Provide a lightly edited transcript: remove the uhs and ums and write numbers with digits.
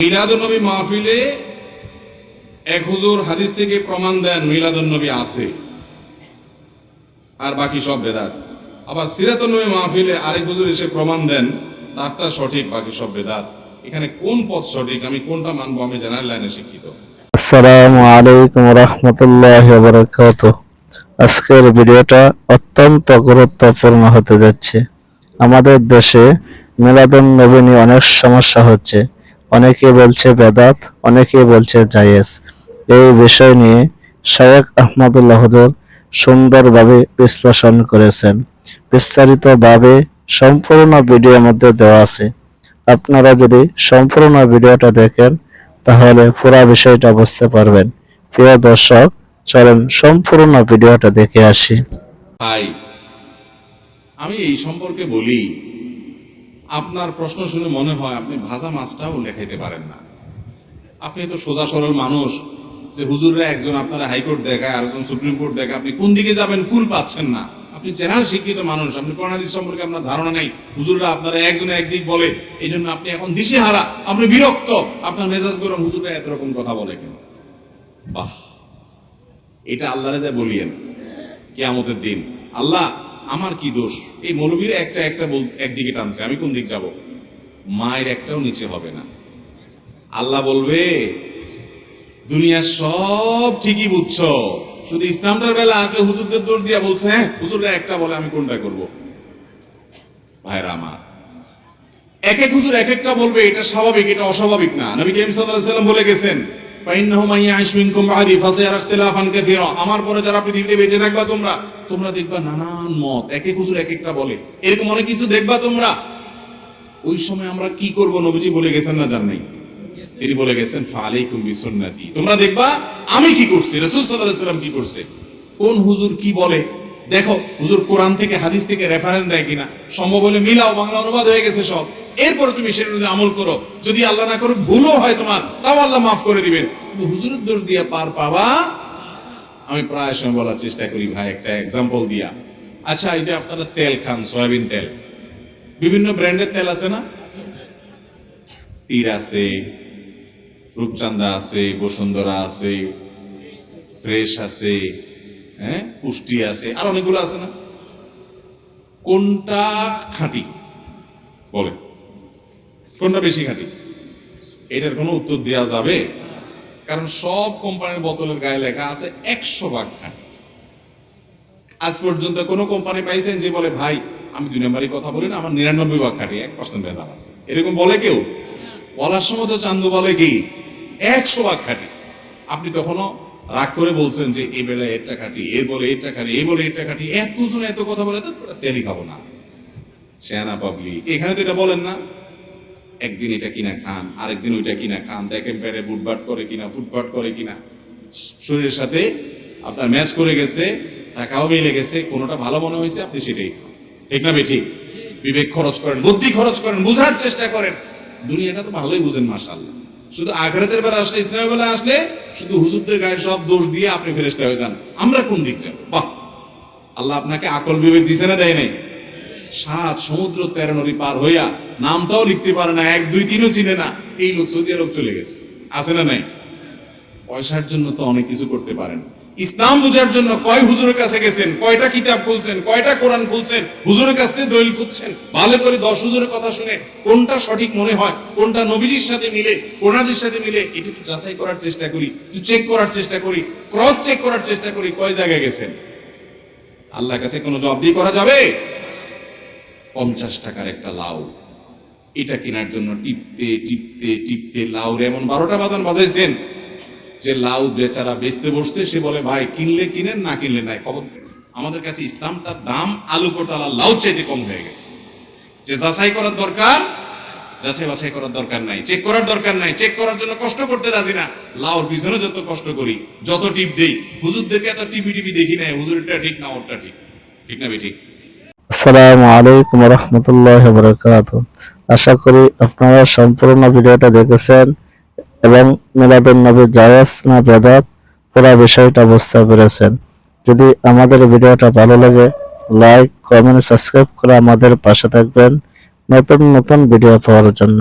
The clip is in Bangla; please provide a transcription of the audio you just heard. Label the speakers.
Speaker 1: মিলাদুন্নবী মাহফিলে এক হুজুর হাদিস থেকে প্রমাণ দেন মিলাদুন্নবী আছে, আর বাকি সব বেদাত। আবার সিরাতুন্নবী মাহফিলে আরেক হুজুর এসে প্রমাণ দেন তারটা সঠিক, বাকি সব বেদাত। এখানে কোন পথ সঠিক, আমি কোনটা মানবো? আমি জেনারেল লাইনে শিক্ষিত।
Speaker 2: আসসালামু আলাইকুম রাহমাতুল্লাহি ওয়া বারাকাতুহু। আজকের ভিডিওটা অত্যন্ত গুরুত্বপূর্ণ হতে যাচ্ছে। আমাদের দেশে মিলাদুন নবী নিয়ে অনেক সমস্যা হচ্ছে। অনেকে বলছে বেদাত, অনেকে বলছে জায়েজ। এই বিষয় নিয়ে শায়েখ আহমদুল্লাহ হুজুর সুন্দরভাবে বিশ্লেষণ করেছেন। বিস্তারিতভাবে সম্পূর্ণ ভিডিওর মধ্যে দেওয়া আছে। আপনারা যদি সম্পূর্ণ ভিডিওটা দেখেন তাহলে পুরো বিষয়টা বুঝতে পারবেন। প্রিয় দর্শক, চলেন সম্পূর্ণ ভিডিওটা দেখে আসি।
Speaker 1: ভাই, আমি এই সম্পর্কে বলি, আপনার প্রশ্ন শুনে মনে হয় আপনি ভাজা মাছটাও লেখাইতে পারেন না। আপনি তো সোজা সরল মানুষ, যে হুজুররা একজন আপনারা হাইকোর্ট দেখায়, আরেকজন সুপ্রিম কোর্ট দেখায়, আপনি কোন দিকে যাবেন কুল পাচ্ছেন না। আপনি জেনারেল শিক্ষিত মানুষ, আপনি কোরআন হাদিস সম্পর্কে আপনার ধারণা নেই। হুজুররা আপনারা একজনে একদিক বলে, এই জন্য আপনি এখন দিশেহারা, আপনি বিরক্ত, আপনার মেজাজ গরম, হুজুররা এত রকম কথা বলে কেন? বাহ, এটা আল্লাহরে যা বলিয়েন কিয়ামতের দিন, আল্লাহ আমার কি দোষ? এই মৌলবীরা একটা একদিকে টানছে, আমি কোন দিক যাব? মায়ের একটাও নিচে হবে না। আল্লাহ বলবে, দুনিয়ার সব ঠিকই বুঝছো, শুধু ইসলামটার বেলা আসলে হুজুরদের দোষ দিয়া বলছে, হ্যাঁ হুজুররা একটা বলে, আমি কোনটা করব? ভাইরা আমার, এক এক হুজুর এক একটা বলবে, এটা স্বাভাবিক, এটা অস্বাভাবিক না। নবী করিম সাল্লাল্লাহু আলাইহি ওয়াসাল্লাম বলে গেছেন, ফাইন্নাহু মান ইয়াইশ মিনকুম বাদি ফাসায়ারা ইখতিলাফান কাসীরা। আমার পরে যারা পৃথিবীতে বেঁচে থাকবা তোমরা দেখবা নানান মত, এক এক হুজুর এক একটা বলে, এরকম অনেক কিছু দেখবা তোমরা। ওই সময় আমরা কি করব? নবীজি বলে গেছেন না, জান নাই? তিনি বলে গেছেন, ফালাইকুম বিসুন্নতি, তোমরা দেখবা আমি কি করছি, রাসূল সাল্লাল্লাহু আলাইহি ওয়াসাল্লাম কি করছে। কোন হুজুর কি বলে দেখো, হুজুর কোরআন থেকে হাদিস থেকে রেফারেন্স দেয় কিনা, সম্ভব হলে মিলাও, বাংলা অনুবাদ হয়ে গেছে সব। এরপরে তুমি সেটা অনুযায়ী আমল করো। যদি আল্লাহ না করুক, ভুলও হয় তোমার, তাও আল্লাহ মাফ করে দিবেন। কিন্তু হুজুরের দোষ দিয়ে পার পাবা। আমি প্রায় সময় বলার চেষ্টা করি ভাই, একটা এক্সাম্পল দিয়া। আচ্ছা, এই যে আপনারা তেল খান, সয়াবিন তেল, বিভিন্ন ব্র্যান্ডের তেল আছে না? তীর আছে, রূপচান্দা আছে, বসুন্ধরা আছে, ফ্রেশ আছে, হ্যাঁ, পুষ্টি আছে, আর অনেকগুলো আছে না? কোনটা খাঁটি বলে? কোনটা বেশি খাঁটি? এটার কোনো উত্তর দেওয়া যাবে? কারণ সব কোম্পানির বোতলের গায়ে লেখা আছে 100% খাঁটি। আজ পর্যন্ত কোনো কোম্পানি পাইছেন যে বলে, ভাই আমি 2 নম্বরই কথা বলি না, আমার 99% খাঁটি, 1% ভেজাল আছে? এরকম বলে কেউ? বলার সময় তো চান্দু বলে কি 100% খাঁটি। আপনি তখনও রাগ করে বলছেন যে এই বেলায় এটা খাঁটি, এর বলে এটা খাঁটি, এই বলে এটা খাঁটি, এতজন এত কথা বলে, তো তেলই খাবো না। শেয়ানা পাবলিক, এখানে তো এটা বলেন না। একদিন এটা কিনা খান, আরেকদিন ওইটা কিনা খান, দেখেন পেটে বুটবাট করে কিনা, ফুটফাট করে কিনা, শরীরের সাথে আপনার ম্যাচ করে গেছে, টাকাও মিলে গেছে, কোনোটা ভালো মনে হয়েছে আপনি সেটাই খান। ঠিক না বেঠিক? বিবেক খরচ করেন, বুদ্ধি খরচ করেন, বুঝার চেষ্টা করেন। দুনিয়াটা তো ভালোই বুঝেন মাশাআল্লাহ। শুধু আখিরাতের বেলা আসলে, ইসলামের বেলা আসলে শুধু হুজুরদের গায়ের সব দোষ দিয়ে আপনি ফেরেশতা হয়ে যান। আমরা কোন দিক যাব? বাহ, আল্লাহ আপনাকে আকল বিবেক দিছে না দেয় নাই? 7 সমুদ্র 13 নদী পার হইয়া নামটাও লিখতে পারে না, 1 2 3ও চিনে না, এই লোক সৌদি আরব চলে গেছে। আছে না নাই? পয়সার জন্য তো অনেক কিছু করতে পারেন। ইসলাম বুঝার জন্য কয় হুজুরের কাছে গেছেন, কয়টা কিতাব খুলছেন, কয়টা কোরআন খুলছেন, হুজুরের কাছ থেকে দলিল খুঁজছেন, ভালো করে 10 হুজুরের কথা শুনে কোনটা সঠিক মনে হয়, কোনটা নবীজির সাথে মিলে, কোরআনের সাথে মিলে, এটা একটু যাচাই করার চেষ্টা করি, একটু চেক করার চেষ্টা করি, ক্রস চেক করার চেষ্টা করি, কয় জায়গায় গেছেন। আল্লাহর কাছে কোনো জবাবদিহি করা যাবে? 50 টাকার একটা লাউ, এটা কেনার জন্য টিপতে টিপতে টিপতে লাউরে এমন 12টা বাজান বাজাইছেন যে লাউ বেচারা বেচতে বসছে, সে বলে, ভাই কিনলে কিনেন, না কিনলে নাই। খবর, আমাদের কাছে ইসলামটার দাম আলু পটল আর লাউ চাইতে কম হয়ে গেছে। যে যাচাই করার দরকার, যাচাই বাছাই করার দরকার নাই, চেক করার দরকার নাই, চেক করার জন্য কষ্ট করতে রাজি না। লাউর পিছনে যত কষ্ট করি, যত টিপ দেই, হুজুরদেরকে এত টিপি টিপি দেখি নাই, হুজুরটা ঠিক না ওরটা ঠিক। ঠিক না বেঠিক?
Speaker 2: আসসালামু আলাইকুম রাহমাতুল্লাহি ওয়া বারাকাতুহু। আশা করি আপনারা সম্পূর্ণ ভিডিওটা দেখেছেন এবং মিলাদুন নবী জায়েজ না বেদাত পুরো বিষয়টা বুঝতে পেরেছেন। যদি আমাদের ভিডিওটা ভালো লাগে, লাইক, কমেন্ট, সাবস্ক্রাইব করে আমাদের পাশে থাকবেন নতুন নতুন ভিডিও পাওয়ার জন্য।